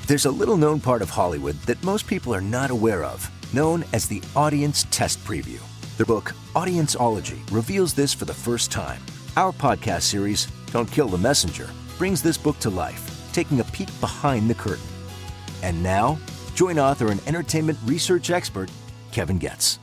There's a little-known part of Hollywood that most people are not aware of, known as the Audience Test Preview. The book, Audienceology, reveals this for the first time. Our podcast series, Don't Kill the Messenger, brings this book to life, taking a peek behind the curtain. And now, join author and entertainment research expert, Kevin Goetz.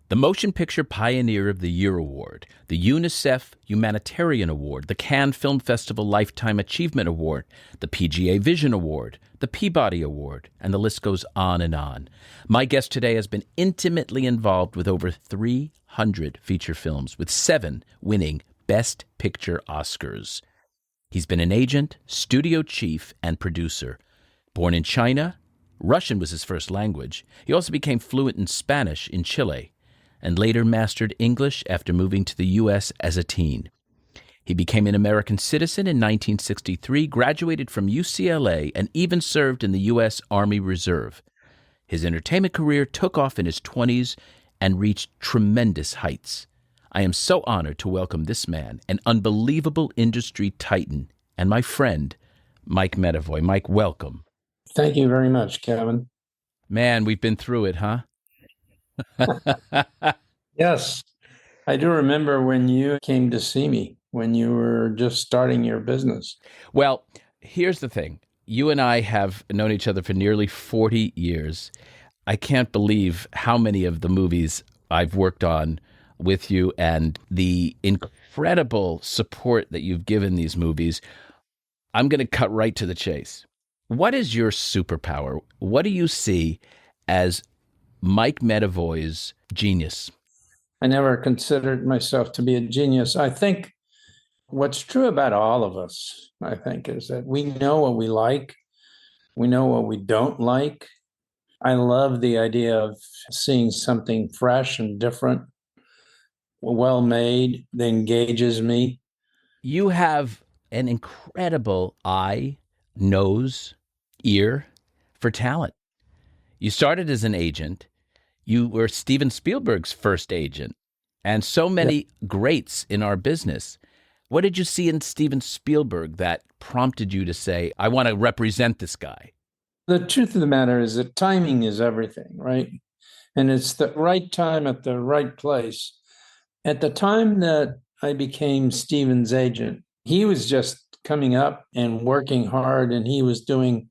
The Motion Picture Pioneer of the Year Award, the UNICEF Humanitarian Award, the Cannes Film Festival Lifetime Achievement Award, the PGA Vision Award, the Peabody Award, and the list goes on and on. My guest today has been intimately involved with over 300 feature films, with 7 winning Best Picture Oscars. He's been an agent, studio chief, and producer. Born in China, Russian was his first language. He also became fluent in Spanish in Chile, and later mastered English after moving to the U.S. as a teen. He became an American citizen in 1963, graduated from UCLA, and even served in the U.S. Army Reserve. His entertainment career took off in his 20s and reached tremendous heights. I am so honored to welcome this man, an unbelievable industry titan, and my friend, Mike Medavoy. Mike, welcome. Thank you very much, Kevin. Man, we've been through it, huh? Yes, I do remember when you came to see me when you were just starting your business. Well, here's the thing. You and I have known each other for nearly 40 years. I can't believe how many of the movies I've worked on with you and the incredible support that you've given these movies. I'm going to cut right to the chase. What is your superpower? What do you see as Mike Medavoy's genius? I never considered myself to be a genius. I think what's true about all of us, I think, is that we know what we like. We know what we don't like. I love the idea of seeing something fresh and different, well made, that engages me. You have an incredible eye, nose, ear for talent. You started as an agent. You were Steven Spielberg's first agent, and so many greats in our business. What did you see in Steven Spielberg that prompted you to say, I want to represent this guy? The truth of the matter is that timing is everything, right? And it's the right time at the right place. At the time that I became Steven's agent, he was just coming up and working hard, and he was doing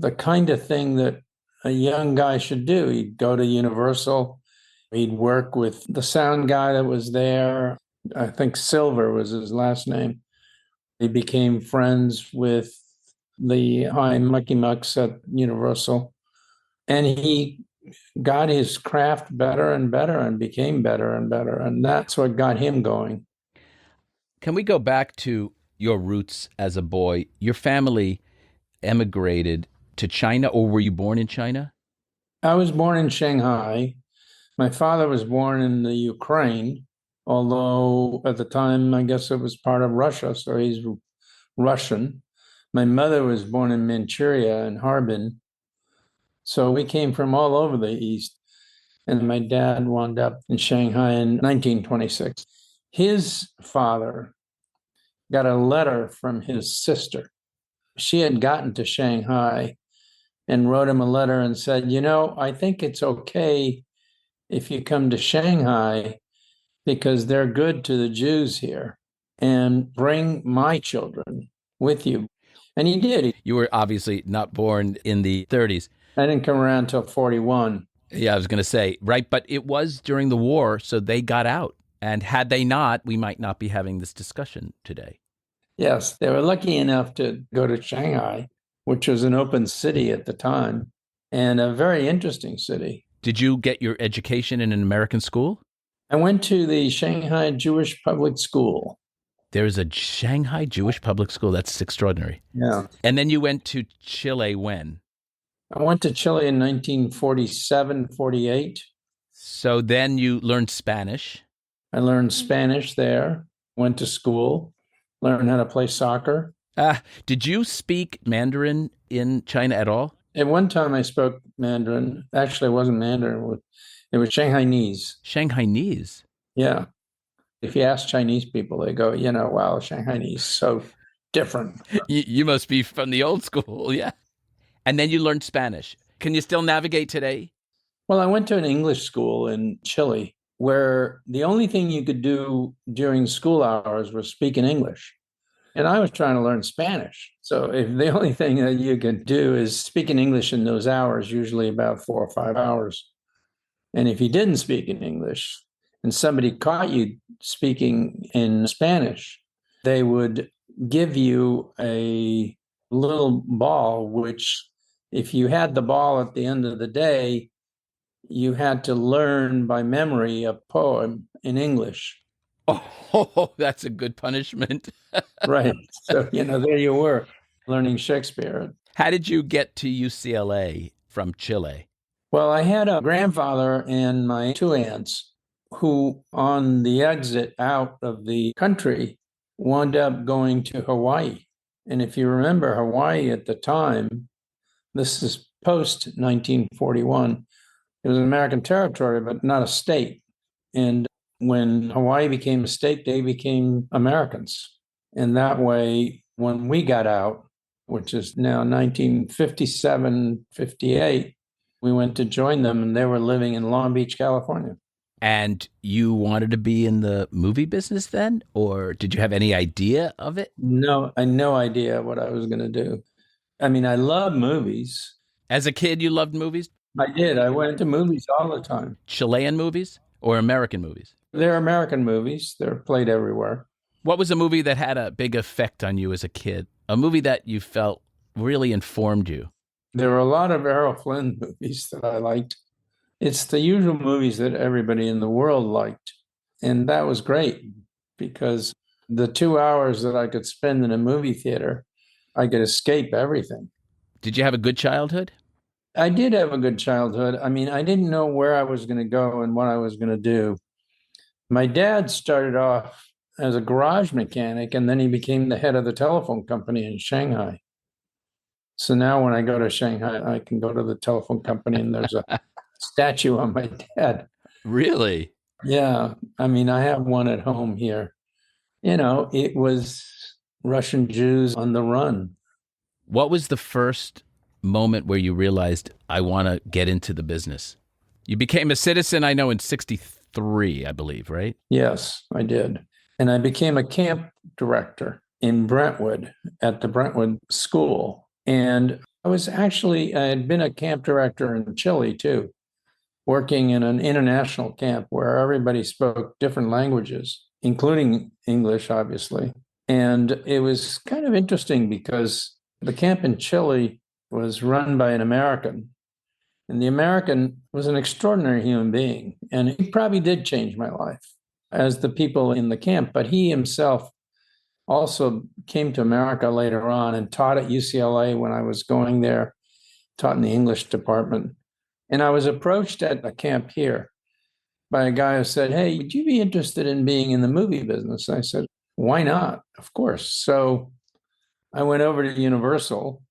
the kind of thing that a young guy should do. He'd go to Universal. He'd work with the sound guy that was there. I think Silver was his last name. He became friends with the high mucky mucks at Universal. And he got his craft better and better and became better and better. And that's what got him going. Can we go back to your roots as a boy? Your family emigrated to China, or were you born in China? I was born in Shanghai. My father was born in the Ukraine, although at the time, I guess it was part of Russia, so he's Russian. My mother was born in Manchuria in Harbin. So we came from all over the East. And my dad wound up in Shanghai in 1926. His father got a letter from his sister. She had gotten to Shanghai and wrote him a letter and said, I think it's okay if you come to Shanghai because they're good to the Jews here, and bring my children with you. And he did. You were obviously not born in the 30s. I didn't come around until 41. Yeah, I was going to say, right, but it was during the war, so they got out. And had they not, we might not be having this discussion today. Yes, they were lucky enough to go to Shanghai, which was an open city at the time, and a very interesting city. Did you get your education in an American school? I went to the Shanghai Jewish Public School. There's a Shanghai Jewish Public School. That's extraordinary. Yeah. And then you went to Chile when? I went to Chile in 1947, 48. So then you learned Spanish. I learned Spanish there, went to school, learned how to play soccer. Did you speak Mandarin in China at all? At one time I spoke Mandarin. Actually, it wasn't Mandarin. It was Shanghai-nese. Shanghai-nese? Yeah. If you ask Chinese people, they go, wow, Shanghai-nese, so different. You must be from the old school, yeah. And then you learned Spanish. Can you still navigate today? Well, I went to an English school in Chile where the only thing you could do during school hours was speak in English. And I was trying to learn Spanish. So if the only thing that you could do is speak in English in those hours, usually about 4 or 5 hours. And if you didn't speak in English and somebody caught you speaking in Spanish, they would give you a little ball, which if you had the ball at the end of the day, you had to learn by memory a poem in English. Oh, that's a good punishment. Right. So, there you were learning Shakespeare. How did you get to UCLA from Chile? Well, I had a grandfather and my two aunts who, on the exit out of the country, wound up going to Hawaii. And if you remember, Hawaii at the time, this is post 1941, it was an American territory, but not a state. And when Hawaii became a state, they became Americans. And that way, when we got out, which is now 1957, 58, we went to join them, and they were living in Long Beach, California. And you wanted to be in the movie business then? Or did you have any idea of it? No, I had no idea what I was going to do. I mean, I love movies. As a kid, you loved movies? I did. I went to movies all the time. Chilean movies or American movies? They're American movies. They're played everywhere. What was a movie that had a big effect on you as a kid? A movie that you felt really informed you? There were a lot of Errol Flynn movies that I liked. It's the usual movies that everybody in the world liked. And that was great because the 2 hours that I could spend in a movie theater, I could escape everything. Did you have a good childhood? I did have a good childhood. I mean, I didn't know where I was going to go and what I was going to do. My dad started off as a garage mechanic, and then he became the head of the telephone company in Shanghai. So now when I go to Shanghai, I can go to the telephone company and there's a statue on my dad. Really? Yeah. I mean, I have one at home here. It was Russian Jews on the run. What was the first moment where you realized, I want to get into the business? You became a citizen, I know, in 63, I believe, right? Yes, I did. And I became a camp director in Brentwood at the Brentwood School. And I had been a camp director in Chile too, working in an international camp where everybody spoke different languages, including English, obviously. And it was kind of interesting because the camp in Chile was run by an American. And the American was an extraordinary human being. And he probably did change my life, as the people in the camp. But he himself also came to America later on and taught at UCLA when I was going there, taught in the English department. And I was approached at a camp here by a guy who said, "Hey, would you be interested in being in the movie business?" I said, "Why not? Of course." So I went over to Universal,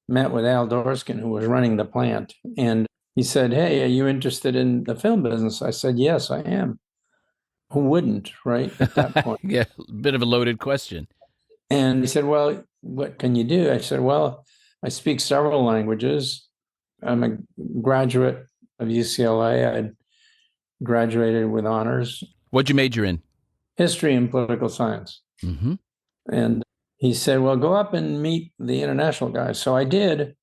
met with Al Dorskin, who was running the plant. And he said, "Hey, are you interested in the film business?" I said, "Yes, I am." Who wouldn't, right? At that point. Yeah, a bit of a loaded question. And he said, "Well, what can you do?" I said, "Well, I speak several languages. I'm a graduate of UCLA. I graduated with honors. What'd you major in? History and political science." Mm-hmm. And he said, "Well, go up and meet the international guys." So I did,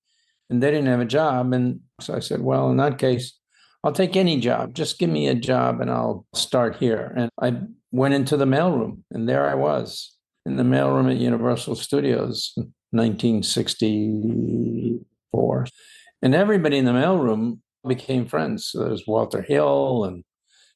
and they didn't have a job. And so I said, "Well, in that case, I'll take any job. Just give me a job and I'll start here." And I went into the mailroom, and there I was in the mailroom at Universal Studios, 1964. And everybody in the mailroom became friends. So there's Walter Hill and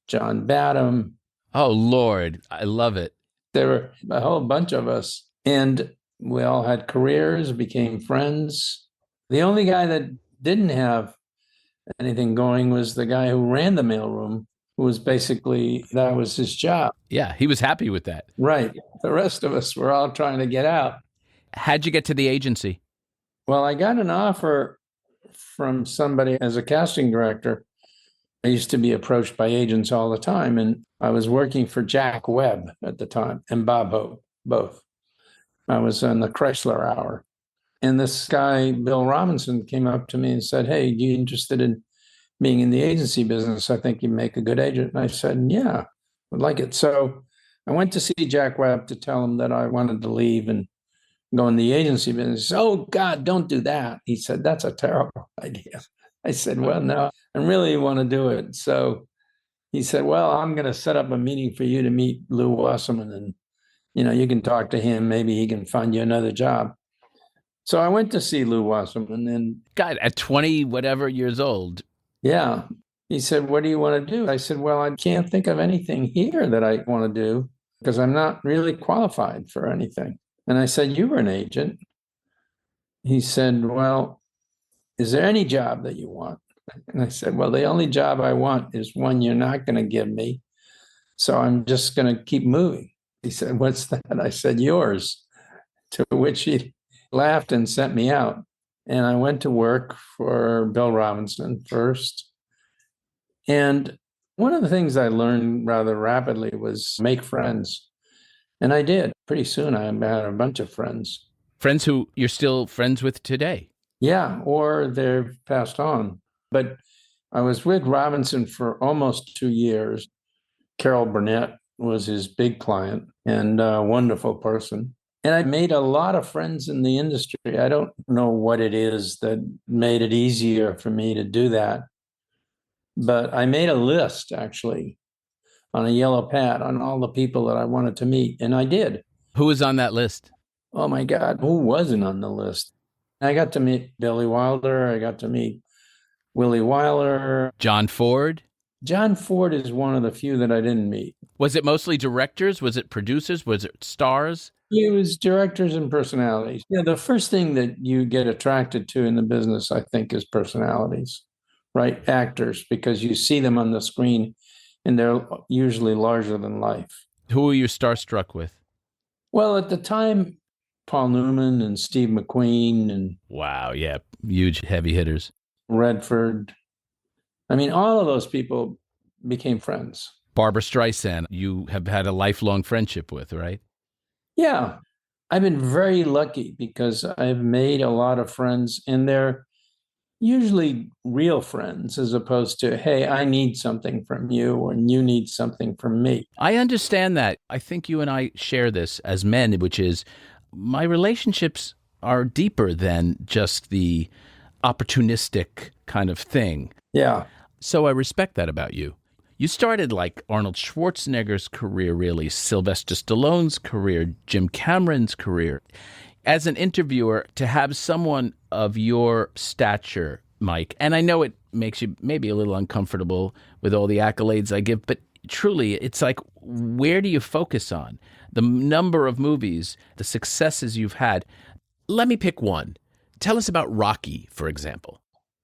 John Badham. Oh, Lord, I love it. There were a whole bunch of us, and we all had careers, became friends. The only guy that didn't have anything going was the guy who ran the mailroom, who was basically, that was his job. Yeah, he was happy with that. Right. The rest of us were all trying to get out. How'd you get to the agency? Well, I got an offer from somebody as a casting director. I used to be approached by agents all the time, and I was working for Jack Webb at the time and Bob Hope, both. I was on the Chrysler Hour. And this guy, Bill Robinson, came up to me and said, "Hey, you interested in being in the agency business? I think you make a good agent." And I said, "Yeah, I'd like it." So I went to see Jack Webb to tell him that I wanted to leave and go in the agency business. "Oh, God, don't do that." He said, "That's a terrible idea." I said, "Well, no, I really want to do it." So he said, "Well, I'm going to set up a meeting for you to meet Lou Wasserman, and you can talk to him. Maybe he can find you another job." So I went to see Lou Wasserman, and God, at 20 whatever years old. yeah, he said, "What do you want to do?" I said, "Well, I can't think of anything here that I want to do because I'm not really qualified for anything." And I said, "You were an agent." He said, "Well, is there any job that you want?" And I said, "Well, the only job I want is one you're not going to give me. So I'm just going to keep moving." He said, "What's that?" I said, "Yours." To which he laughed and sent me out. And I went to work for Bill Robinson first. And one of the things I learned rather rapidly was make friends. And I did. Pretty soon I had a bunch of friends. Friends who you're still friends with today. Yeah, or they've passed on. But I was with Robinson for almost 2 years. Carol Burnett was his big client and a wonderful person. And I made a lot of friends in the industry. I don't know what it is that made it easier for me to do that. But I made a list, actually, on a yellow pad on all the people that I wanted to meet. And I did. Who was on that list? Oh, my God, who wasn't on the list? I got to meet Billy Wilder. I got to meet Willie Wyler. John Ford? John Ford is one of the few that I didn't meet. Was it mostly directors? Was it producers? Was it stars? It was directors and personalities. Yeah, the first thing that you get attracted to in the business, I think, is personalities, right? Actors, because you see them on the screen and they're usually larger than life. Who were you starstruck with? Well, at the time, Paul Newman and Steve McQueen and Wow, yeah, huge heavy hitters. Redford. I mean, all of those people became friends. Barbara Streisand, you have had a lifelong friendship with, right? Yeah, I've been very lucky because I've made a lot of friends, and they're usually real friends as opposed to, "Hey, I need something from you and you need something from me." I understand that. I think you and I share this as men, which is my relationships are deeper than just the opportunistic kind of thing. Yeah. So I respect that about you. You started like Arnold Schwarzenegger's career, really, Sylvester Stallone's career, Jim Cameron's career. As an interviewer, to have someone of your stature, Mike, and I know it makes you maybe a little uncomfortable with all the accolades I give, but truly, it's like, where do you focus on? The number of movies, the successes you've had. Let me pick one. Tell us about Rocky, for example.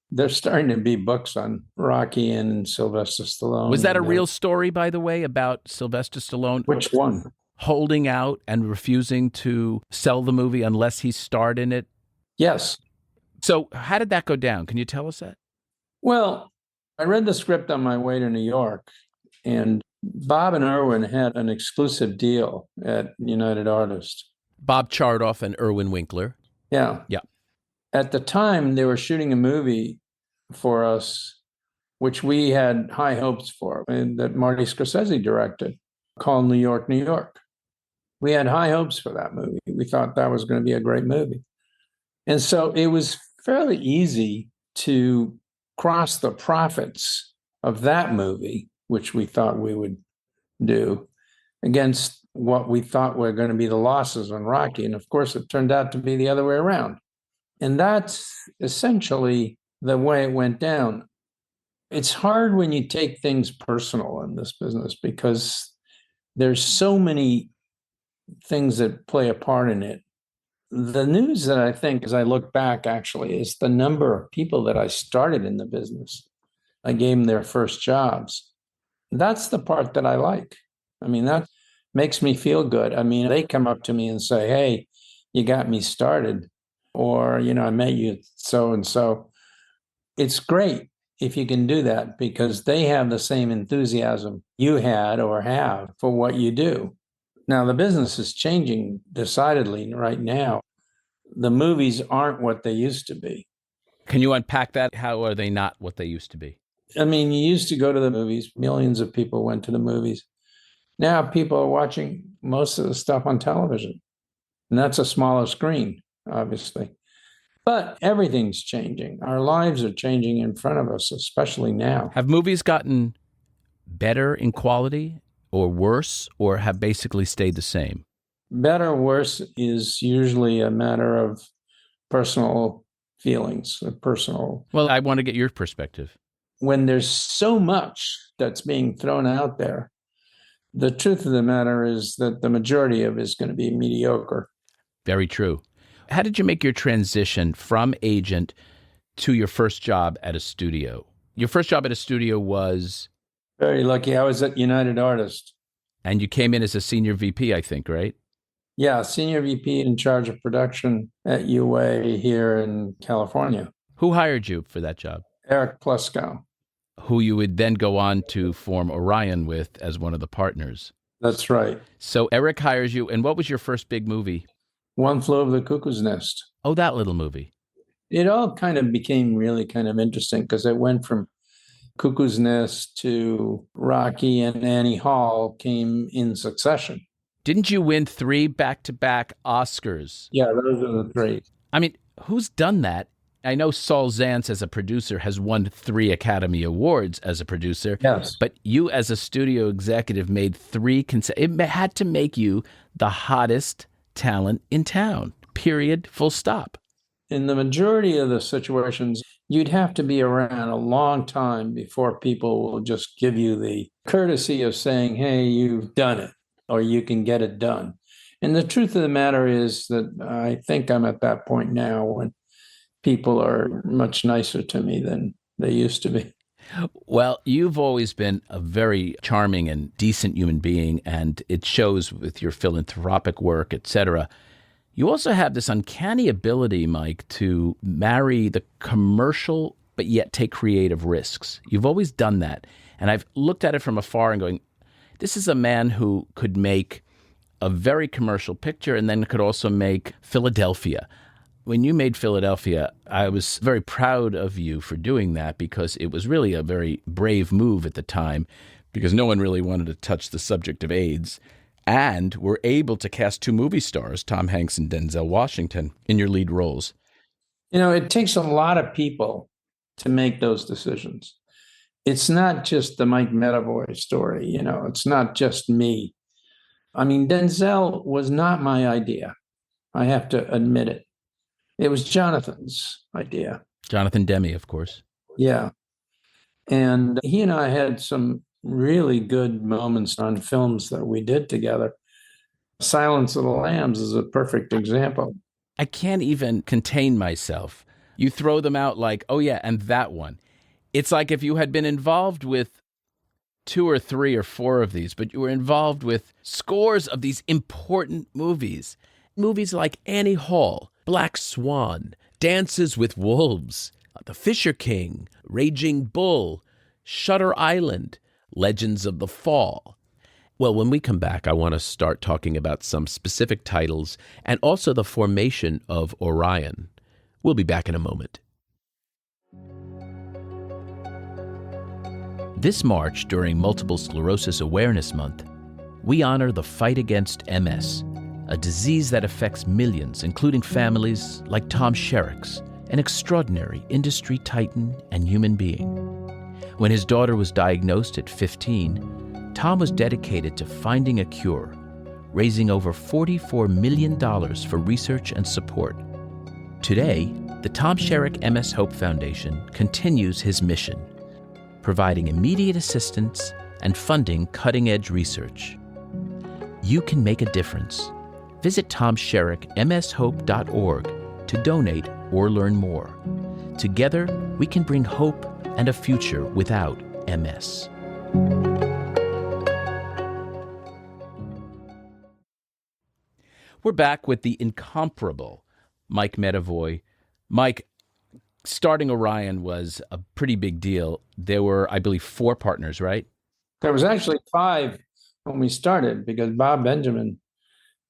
There's starting to be books on Rocky and Sylvester Stallone. Was that a real story, by the way, about Sylvester Stallone? Which one? Holding out and refusing to sell the movie unless he starred in it? Yes. So how did that go down? Can you tell us that? Well, I read the script on my way to New York, and Bob and Irwin had an exclusive deal at United Artists. Bob Chardoff and Irwin Winkler. Yeah. Yeah. At the time, they were shooting a movie for us, which we had high hopes for, and that Marty Scorsese directed, called New York, New York. We had high hopes for that movie. We thought that was going to be a great movie. And so it was fairly easy to cross the profits of that movie, which we thought we would do, against what we thought were going to be the losses on Rocky. And of course, it turned out to be the other way around. And that's essentially the way it went down. It's hard when you take things personal in this business because there's so many things that play a part in it. The news that I think, as I look back, actually, is the number of people that I started in the business. I gave them their first jobs. That's the part that I like. I mean, that makes me feel good. I mean, they come up to me and say, "Hey, you got me started." Or, I met you so-and-so. It's great if you can do that because they have the same enthusiasm you had or have for what you do. Now, the business is changing decidedly right now. the movies aren't what they used to be. Can you unpack that? How are they not what they used to be? I mean, you used to go to the movies. Millions of people went to the movies. Now people are watching most of the stuff on television. And that's a smaller screen, obviously. But everything's changing. Our lives are changing in front of us, especially now. Have movies gotten better in quality or worse, or have basically stayed the same? Better or worse is usually a matter of personal feelings, or personal. Well, I want to get your perspective. When there's so much that's being thrown out there, the truth of the matter is that the majority of it is going to be mediocre. Very true. How did you make your transition from agent to your first job at a studio? Your first job at a studio was? Very lucky. I was at United Artists. And you came in as a senior VP, I think, right? Yeah, senior VP in charge of production at UA here in California. Who hired you for that job? Eric Pleskow. Who you would then go on to form Orion with as one of the partners. That's right. So Eric hires you, and what was your first big movie? One Flew Over the Cuckoo's Nest. Oh, that little movie. It all kind of became really kind of interesting because it went from Cuckoo's Nest to Rocky and Annie Hall came in succession. Didn't you win 3 back-to-back Oscars? Yeah, those are the 3. I mean, who's done that? I know Saul Zaentz as a producer has won 3 Academy Awards as a producer. Yes. But you as a studio executive made 3 it had to make you the hottest talent in town, period, full stop. In the majority of the situations, you'd have to be around a long time before people will just give you the courtesy of saying, hey, you've done it, or you can get it done. And the truth of the matter is that I think I'm at that point now when people are much nicer to me than they used to be. Well, you've always been a very charming and decent human being, and it shows with your philanthropic work, etc. You also have this uncanny ability, Mike, to marry the commercial but yet take creative risks. You've always done that. And I've looked at it from afar and going, this is a man who could make a very commercial picture and then could also make Philadelphia. When you made Philadelphia, I was very proud of you for doing that because it was really a very brave move at the time because no one really wanted to touch the subject of AIDS. And were able to cast 2 movie stars, Tom Hanks and Denzel Washington, in your lead roles. You know, it takes a lot of people to make those decisions. It's not just the Mike Medavoy story, you know, it's not just me. I mean, Denzel was not my idea. I have to admit it. It was Jonathan's idea. Jonathan Demme, of course. Yeah. And he and I had some really good moments on films that we did together. Silence of the Lambs is a perfect example. I can't even contain myself. You throw them out like, oh yeah, and that one. It's like if you had been involved with 2 or 3 or 4 of these, but you were involved with scores of these important movies. Movies like Annie Hall, Black Swan, Dances with Wolves, The Fisher King, Raging Bull, Shutter Island, Legends of the Fall. Well, when we come back, I want to start talking about some specific titles and also the formation of Orion. We'll be back in a moment. This March, during Multiple Sclerosis Awareness Month, we honor the fight against MS, a disease that affects millions, including families like Tom Sherrick's, an extraordinary industry titan and human being. When his daughter was diagnosed at 15, Tom was dedicated to finding a cure, raising over $44 million for research and support. Today, the Tom Sherrick MS Hope Foundation continues his mission, providing immediate assistance and funding cutting-edge research. You can make a difference. Visit TomSherrickMSHope.org to donate or learn more. Together, we can bring hope and a future without MS. We're back with the incomparable Mike Medavoy. Mike, starting Orion was a pretty big deal. There were, I believe, 4 partners, right? There was actually 5 when we started because Bob Benjamin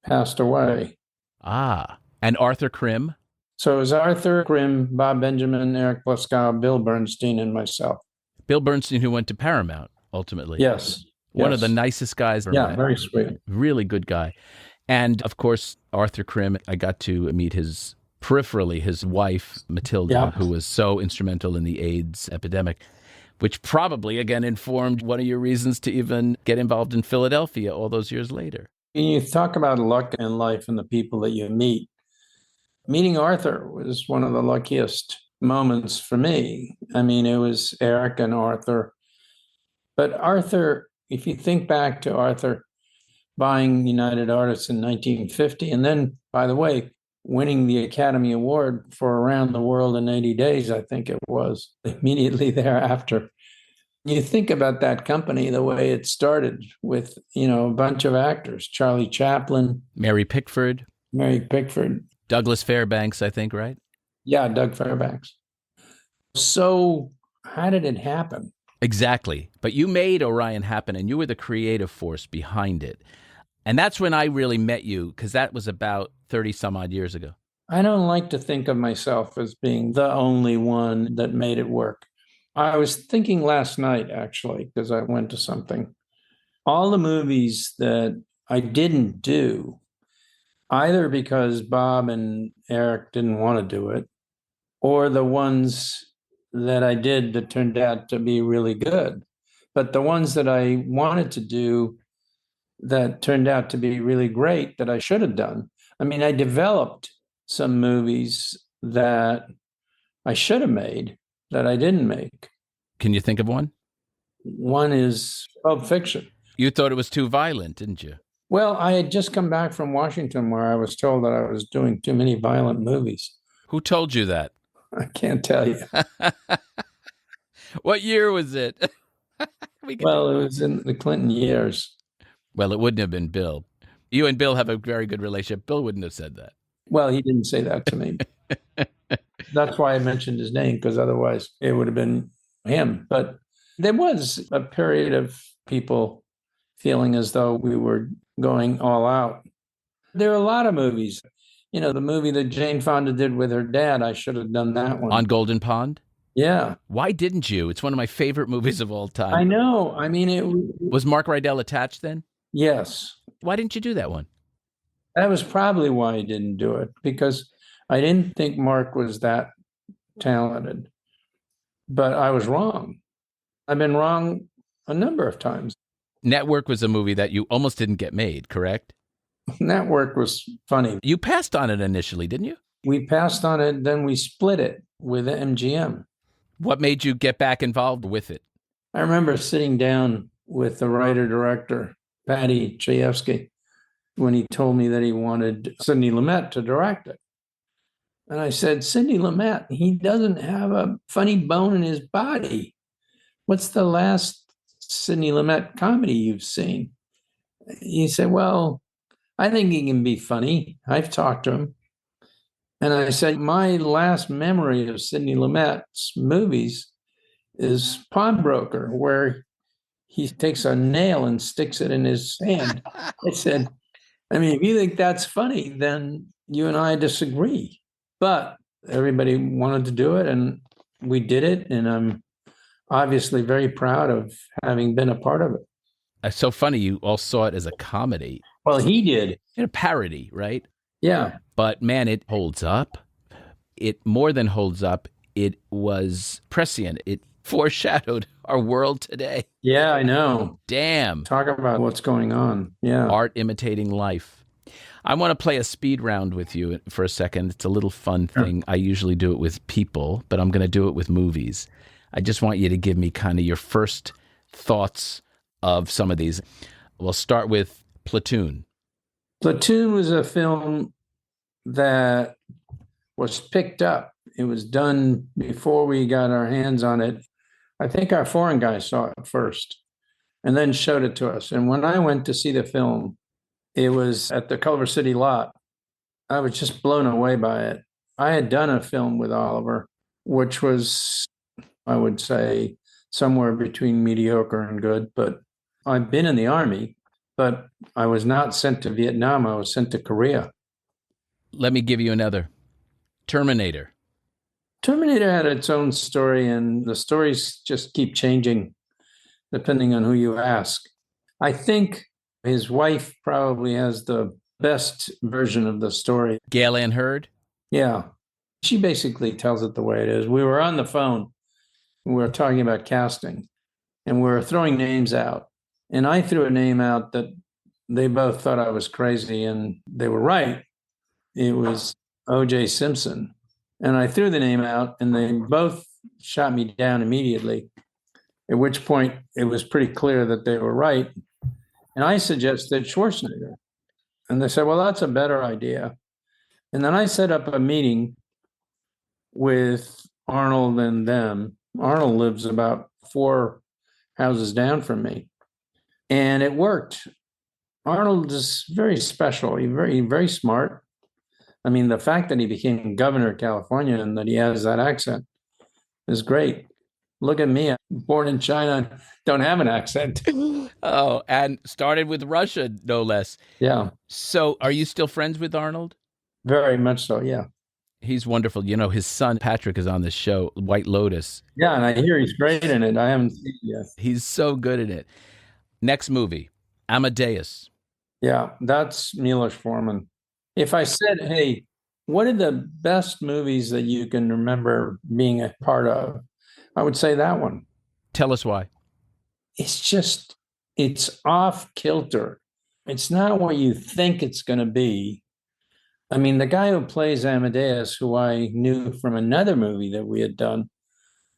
passed away. Ah. And Arthur Krim? So it was Arthur Grimm, Bob Benjamin, Eric Blaskow, Bill Bernstein, and myself. Bill Bernstein, who went to Paramount, ultimately. Yes. One of the yes. nicest guys I've ever Yeah, met. very sweet. Really good guy. And, of course, Arthur Krim, I got to meet peripherally, his wife, Matilda, Yeah. who was so instrumental in the AIDS epidemic, which probably, again, informed one of your reasons to even get involved in Philadelphia all those years later. You talk about luck in life and the people that you meet. Meeting Arthur was one of the luckiest moments for me. I mean, it was Eric and Arthur. But Arthur, if you think back to Arthur buying United Artists in 1950, and then, by the way, winning the Academy Award for Around the World in 80 Days, I think it was, immediately thereafter. You think about that company, the way it started with, a bunch of actors, Charlie Chaplin, Mary Pickford, Douglas Fairbanks, I think, right? Yeah, Doug Fairbanks. So how did it happen? Exactly. But you made Orion happen, and you were the creative force behind it. And that's when I really met you, because that was about 30 some odd years ago. I don't like to think of myself as being the only one that made it work. I was thinking last night, actually, because I went to something. All the movies that I didn't do, either because Bob and Eric didn't want to do it, or the ones that I did that turned out to be really good. But the ones that I wanted to do that turned out to be really great that I should have done. I mean, I developed some movies that I should have made that I didn't make. Can you think of one? One is Pulp Fiction. You thought it was too violent, didn't you? Well, I had just come back from Washington where I was told that I was doing too many violent movies. Who told you that? I can't tell you. What year was it? Well, it was in the Clinton years. Well, it wouldn't have been Bill. You and Bill have a very good relationship. Bill wouldn't have said that. Well, he didn't say that to me. That's why I mentioned his name, because otherwise it would have been him. But there was a period of people feeling as though we were going all out. There are a lot of movies. The movie that Jane Fonda did with her dad, I should have done that one. On Golden Pond? Yeah. Why didn't you? It's one of my favorite movies of all time. I know. I mean, Was Mark Rydell attached then? Yes. Why didn't you do that one? That was probably why I didn't do it, because I didn't think Mark was that talented. But I was wrong. I've been wrong a number of times. Network was a movie that you almost didn't get made, correct? Network was funny. You passed on it initially, didn't you? We passed on it, then we split it with MGM. What made you get back involved with it? I remember sitting down with the writer-director, Patty Chayefsky, when he told me that he wanted Sidney Lumet to direct it. And I said, Sidney Lumet, he doesn't have a funny bone in his body. What's the last Sidney Lumet comedy you've seen? He said, well, I think he can be funny. I've talked to him. And I said, my last memory of Sidney Lumet's movies is Pawnbroker, where he takes a nail and sticks it in his hand. I said, I mean, if you think that's funny, then you and I disagree. But everybody wanted to do it, and we did it. And I'm obviously very proud of having been a part of it. It's so funny. You all saw it as a comedy. Well, he did. A parody, right? Yeah. But man, it holds up. It more than holds up. It was prescient. It foreshadowed our world today. Yeah, I know. Damn. Talk about what's going on. Yeah. Art imitating life. I want to play a speed round with you for a second. It's a little fun thing. I usually do it with people, but I'm going to do it with movies. I just want you to give me kind of your first thoughts of some of these. We'll start with Platoon. Platoon was a film that was picked up. It was done before we got our hands on it. I think our foreign guy saw it first and then showed it to us. And when I went to see the film, it was at the Culver City lot. I was just blown away by it. I had done a film with Oliver, which was, I would say, somewhere between mediocre and good. But I've been in the Army, but I was not sent to Vietnam. I was sent to Korea. Let me give you another. Terminator. Terminator had its own story, and the stories just keep changing depending on who you ask. I think his wife probably has the best version of the story. Gail Ann Hurd. Yeah. She basically tells it the way it is. We were on the phone. We were talking about casting, and we were throwing names out. And I threw a name out that they both thought I was crazy, and they were right. It was O.J. Simpson. And I threw the name out, and they both shot me down immediately, at which point it was pretty clear that they were right. And I suggested Schwarzenegger. And they said, well, that's a better idea. And then I set up a meeting with Arnold and them. Arnold lives about 4 houses down from me. And it worked. Arnold is very special. He's very smart. I mean, the fact that he became governor of California and that he has that accent is great. Look at me. I'm born in China, don't have an accent. Oh, and started with Russia, no less. Yeah. So are you still friends with Arnold? Very much so, yeah. He's wonderful. You know, his son, Patrick, is on this show, White Lotus. Yeah, and I hear he's great in it. I haven't seen it yet. He's so good in it. Next movie, Amadeus. Yeah, that's Milos Forman. If I said, hey, what are the best movies that you can remember being a part of? I would say that one. Tell us why. It's off kilter. It's not what you think it's going to be. I mean, the guy who plays Amadeus, who I knew from another movie that we had done.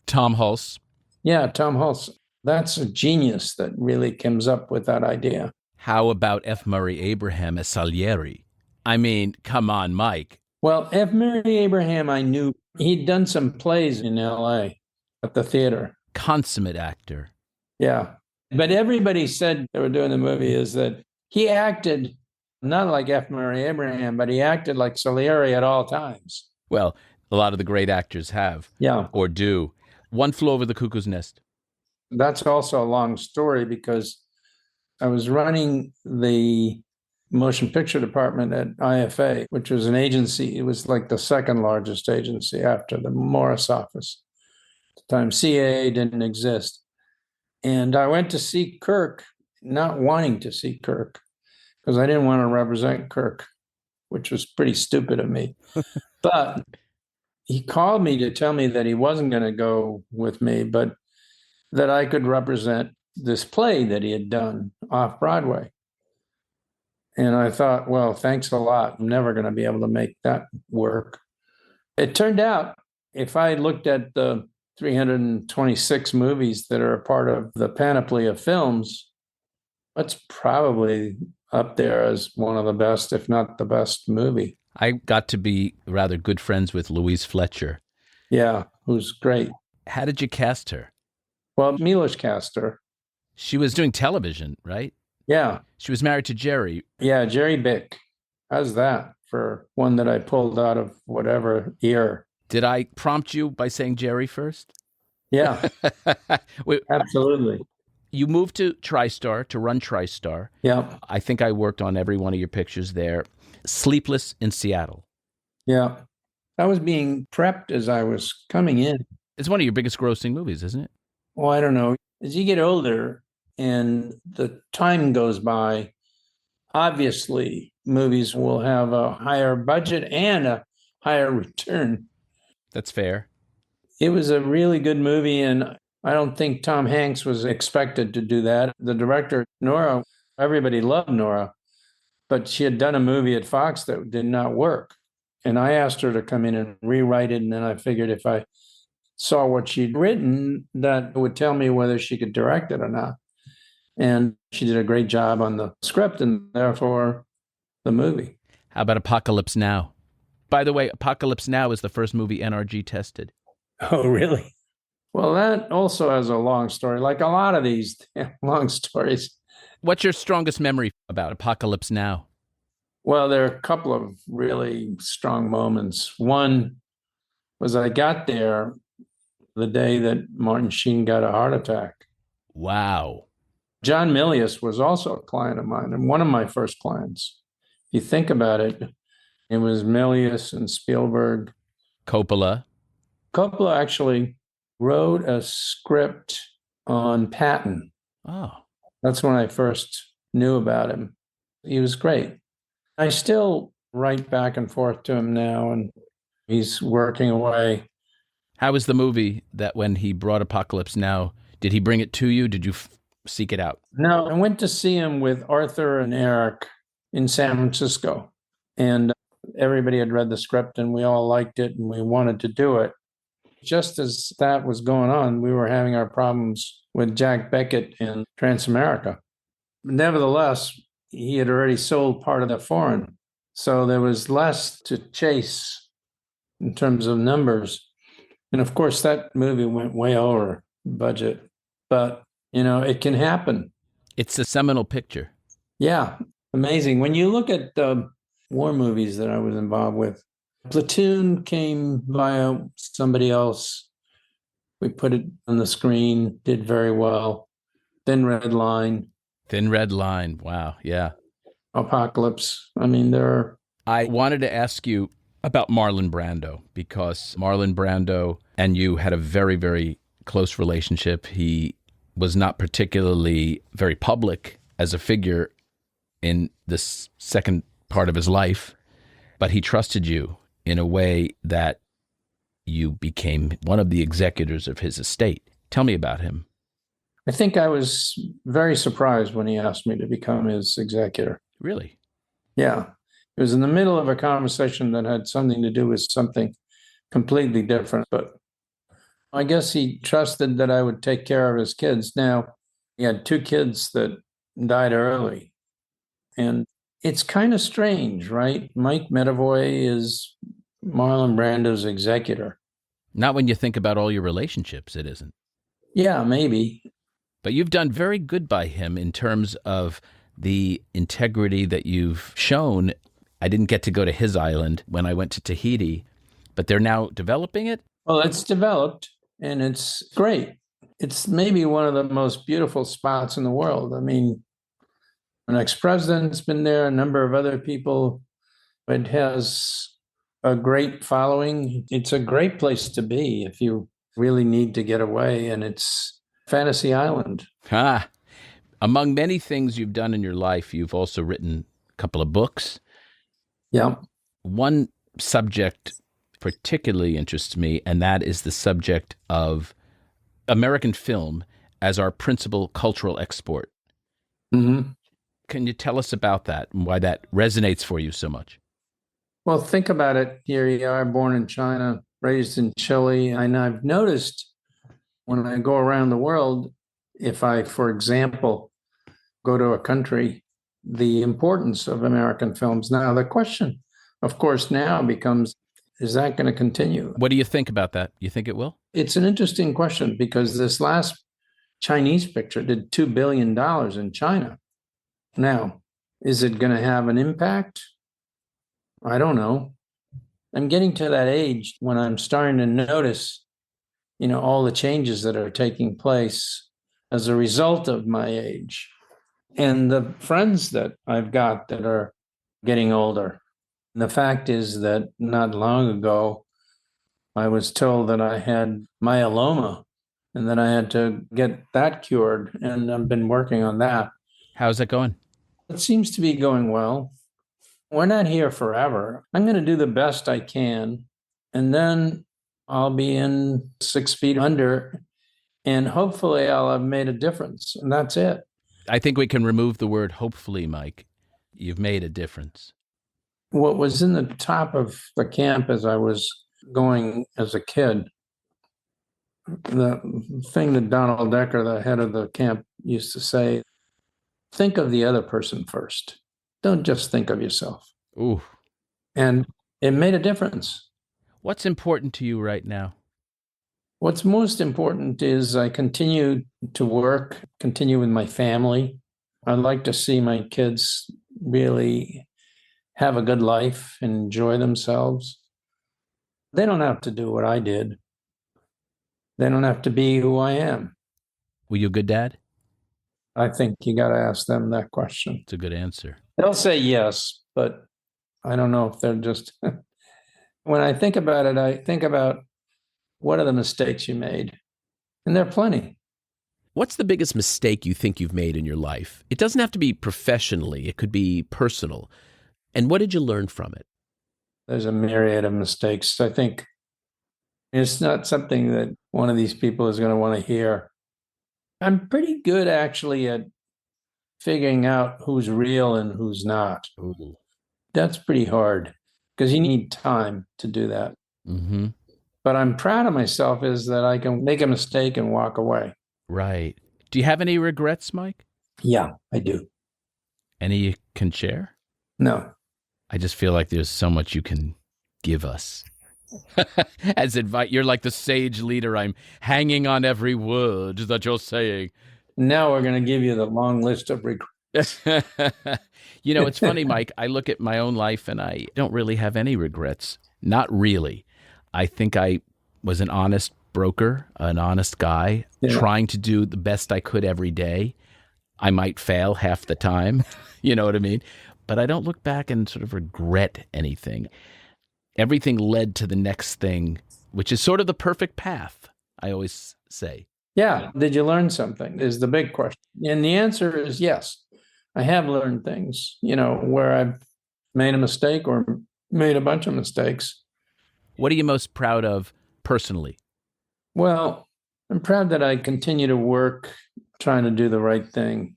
Tom Hulce. Yeah, Tom Hulce. That's a genius that really comes up with that idea. How about F. Murray Abraham as Salieri? I mean, come on, Mike. Well, F. Murray Abraham, I knew he'd done some plays in LA at the theater. Consummate actor. Yeah. But everybody said they were doing the movie is that he acted not like F. Murray Abraham, but he acted like Salieri at all times. Well, a lot of the great actors have. Yeah. Or do. One Flew Over the Cuckoo's Nest. That's also a long story because I was running the motion picture department at IFA, which was an agency. It was like the second largest agency after the Morris office. At the time, CAA didn't exist. And I went to see Kirk, not wanting to see Kirk, because I didn't want to represent Kirk, which was pretty stupid of me. But he called me to tell me that he wasn't going to go with me, but that I could represent this play that he had done off Broadway. And I thought, well, thanks a lot. I'm never going to be able to make that work. It turned out, if I looked at the 326 movies that are a part of the panoply of films, that's probably up there as one of the best, if not the best movie. I got to be rather good friends with Louise Fletcher. Yeah, who's great. How did you cast her? Well, Milos cast her. She was doing television, right? Yeah. She was married to Jerry. Yeah, Jerry Bick. How's that for one that I pulled out of whatever ear? Did I prompt you by saying Jerry first? Yeah, Wait, absolutely. you moved to TriStar, to run TriStar. Yeah, I think I worked on every one of your pictures there. Sleepless in Seattle. yeah. I was being prepped as I was coming in. It's one of your biggest grossing movies, isn't it? Well, I don't know. As you get older and the time goes by, obviously movies will have a higher budget and a higher return. That's fair. It was a really good movie, and I don't think Tom Hanks was expected to do that. The director, Nora, everybody loved Nora, but she had done a movie at Fox that did not work. And I asked her to come in and rewrite it, and then I figured if I saw what she'd written, that would tell me whether she could direct it or not. And she did a great job on the script and therefore the movie. How about Apocalypse Now? By the way, Apocalypse Now is the first movie NRG tested. Oh, really? Well, that also has a long story, like a lot of these long stories. What's your strongest memory about Apocalypse Now? Well, there are a couple of really strong moments. One was I got there the day that Martin Sheen got a heart attack. Wow. John Milius was also a client of mine and one of my first clients. If you think about it, It was Milius and Spielberg. Coppola. Coppola actually wrote a script on Patton. Oh, That's when I first knew about him. He was great. I still write back and forth to him now, and he's working away. how was the movie that when he brought Apocalypse Now, did he bring it to you? Did you seek it out? No, I went to see him with Arthur and Eric in San Francisco, and everybody had read the script and we all liked it and we wanted to do it. Just as that was going on, we were having our problems with Jack Beckett in Transamerica. Nevertheless, he had already sold part of the foreign, so there was less to chase in terms of numbers. And of course, that movie went way over budget, but it can happen. It's a seminal picture. Yeah, amazing. When you look at the war movies that I was involved with, Platoon came via somebody else. We put it on the screen, did very well. Thin Red Line. Thin Red Line. Wow. Yeah. Apocalypse. I mean, I wanted to ask you about Marlon Brando, because Marlon Brando and you had a very, very close relationship. He was not particularly very public as a figure in this second part of his life, but he trusted you in a way that you became one of the executors of his estate. Tell me about him. I think I was very surprised when he asked me to become his executor. Really? Yeah. It was in the middle of a conversation that had something to do with something completely different, but I guess he trusted that I would take care of his kids. Now, he had 2 kids that died early, and it's kind of strange, right? Mike Medavoy is Marlon Brando's executor. Not when you think about all your relationships, it isn't. Yeah, maybe. But you've done very good by him in terms of the integrity that you've shown. I didn't get to go to his island when I went to Tahiti, but they're now developing it? Well, it's developed, and it's great. It's maybe one of the most beautiful spots in the world. I mean, an ex-president's been there, a number of other people. It has a great following. It's a great place to be if you really need to get away, and it's Fantasy Island. Among many things you've done in your life, you've also written a couple of books. Yeah. One subject particularly interests me, and that is the subject of American film as our principal cultural export. Mm-hmm. Can you tell us about that and why that resonates for you so much? Well, think about it. Here you are, born in China, raised in Chile. And I've noticed when I go around the world, if I, for example, go to a country, the importance of American films. Now, the question, of course, now becomes, is that going to continue? What do you think about that? You think it will? It's an interesting question because this last Chinese picture did $2 billion in China. Now, is it going to have an impact? I don't know. I'm getting to that age when I'm starting to notice, all the changes that are taking place as a result of my age. And the friends that I've got that are getting older. And the fact is that not long ago, I was told that I had myeloma and that I had to get that cured. And I've been working on that. How's that going? It seems to be going well. We're not here forever. I'm going to do the best I can. And then I'll be in 6 feet under. And hopefully I'll have made a difference. And that's it. I think we can remove the word hopefully, Mike. You've made a difference. What was in the top of the camp as I was going as a kid, the thing that Donald Decker, the head of the camp, used to say, think of the other person first. Don't just think of yourself. Ooh. And it made a difference. What's important to you right now? What's most important is I continue to work, continue with my family. I'd like to see my kids really have a good life and enjoy themselves. They don't have to do what I did. They don't have to be who I am. Were you a good dad? I think you got to ask them that question. It's a good answer. They'll say yes, but I don't know if they're just, when I think about it, I think about what are the mistakes you made? And there are plenty. What's the biggest mistake you think you've made in your life? It doesn't have to be professionally. It could be personal. And what did you learn from it? There's a myriad of mistakes. I think it's not something that one of these people is going to want to hear. I'm pretty good actually at figuring out who's real and who's not. Ooh. That's pretty hard because you need time to do that. Mm-hmm. But I'm proud of myself is that I can make a mistake and walk away. Right. Do you have any regrets, Mike? Yeah, I do. Any you can share? No. I just feel like there's so much you can give us. As advice, you're like the sage leader. I'm hanging on every word that you're saying. Now we're going to give you the long list of regrets. You know, it's funny, Mike. I look at my own life and I don't really have any regrets. Not really. I think I was an honest broker, an honest guy, trying to do the best I could every day. I might fail half the time, you know what I mean? But I don't look back and sort of regret anything. Everything led to the next thing, which is sort of the perfect path, I always say. Yeah. Did you learn something is the big question. And the answer is yes. I have learned things, where I've made a mistake or made a bunch of mistakes. What are you most proud of personally? Well, I'm proud that I continue to work trying to do the right thing.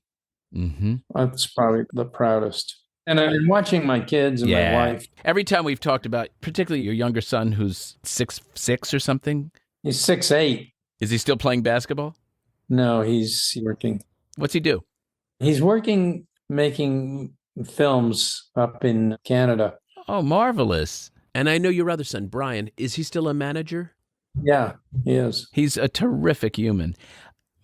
Mm-hmm. That's probably the proudest. And I'm watching my kids and my wife. Every time we've talked about, particularly your younger son who's 6'6" or something. He's 6'8". Is he still playing basketball? No, he's working. What's he do? He's working, making films up in Canada. Oh, marvelous. And I know your other son, Brian, is he still a manager? Yeah, he is. He's a terrific human.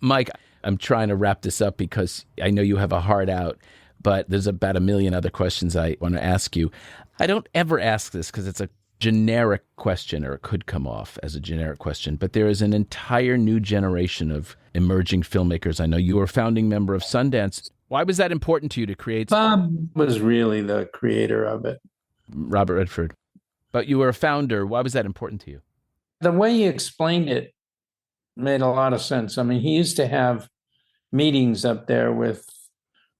Mike, I'm trying to wrap this up because I know you have a heart out, but there's about a million other questions I want to ask you. I don't ever ask this because it's a generic question, or it could come off as a generic question, but there is an entire new generation of emerging filmmakers. I know you were a founding member of Sundance. Why was that important to you to create? Bob was really the creator of it. Robert Redford. But you were a founder. Why was that important to you? The way he explained it made a lot of sense. I mean, he used to have meetings up there with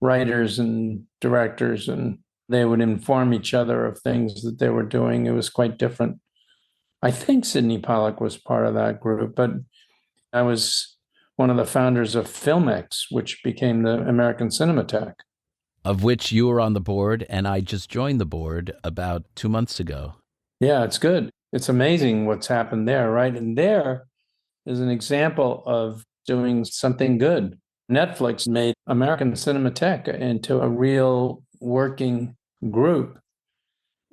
writers and directors, and they would inform each other of things that they were doing. It was quite different. I think Sidney Pollack was part of that group, but I was one of the founders of Filmex, which became the American Cinematheque. Of which you were on the board, and I just joined the board about 2 months ago. Yeah, it's good. It's amazing what's happened there, right? And there is an example of doing something good. Netflix made American Cinematheque into a real working group.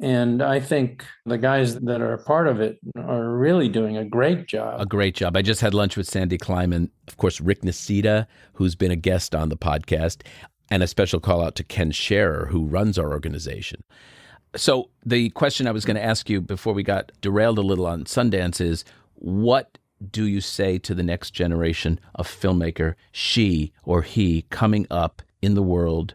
And I think the guys that are a part of it are really doing a great job. A great job. I just had lunch with Sandy Kleiman, of course, Rick Nacita, who's been a guest on the podcast, and a special call out to Ken Scherer, who runs our organization. So the question I was going to ask you before we got derailed a little on Sundance is, what do you say to the next generation of filmmaker, she or he, coming up in the world?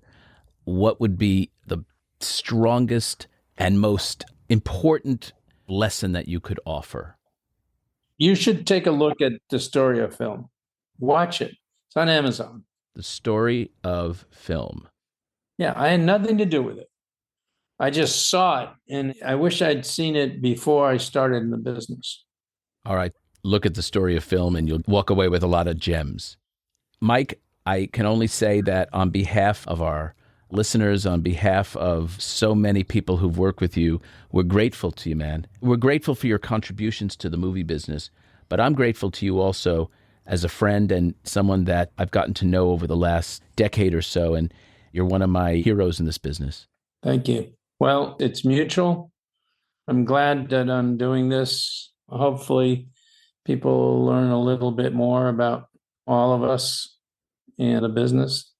What would be the strongest and most important lesson that you could offer? You should take a look at The Story of Film. Watch it. It's on Amazon. The Story of Film. Yeah, I had nothing to do with it. I just saw it, and I wish I'd seen it before I started in the business. All right. Look at The Story of Film, and you'll walk away with a lot of gems. Mike, I can only say that on behalf of our listeners, on behalf of so many people who've worked with you, we're grateful to you, man. We're grateful for your contributions to the movie business, but I'm grateful to you also as a friend and someone that I've gotten to know over the last decade or so, and you're one of my heroes in this business. Thank you. Well, it's mutual. I'm glad that I'm doing this. Hopefully, people will learn a little bit more about all of us and the business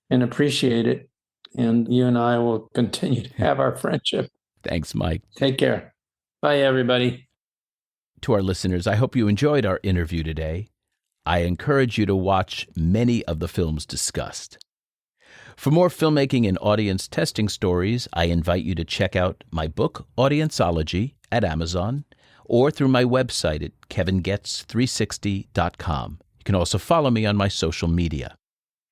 and appreciate it. And you and I will continue to have our friendship. Thanks, Mike. Take care. Bye, everybody. To our listeners, I hope you enjoyed our interview today. I encourage you to watch many of the films discussed. For more filmmaking and audience testing stories, I invite you to check out my book, Audienceology, at Amazon, or through my website at kevingetz360.com. You can also follow me on my social media.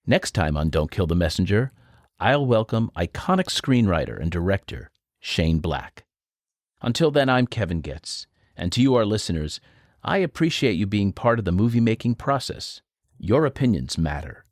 Next time on Don't Kill the Messenger, I'll welcome iconic screenwriter and director Shane Black. Until then, I'm Kevin Goetz, and to you, our listeners, I appreciate you being part of the movie-making process. Your opinions matter.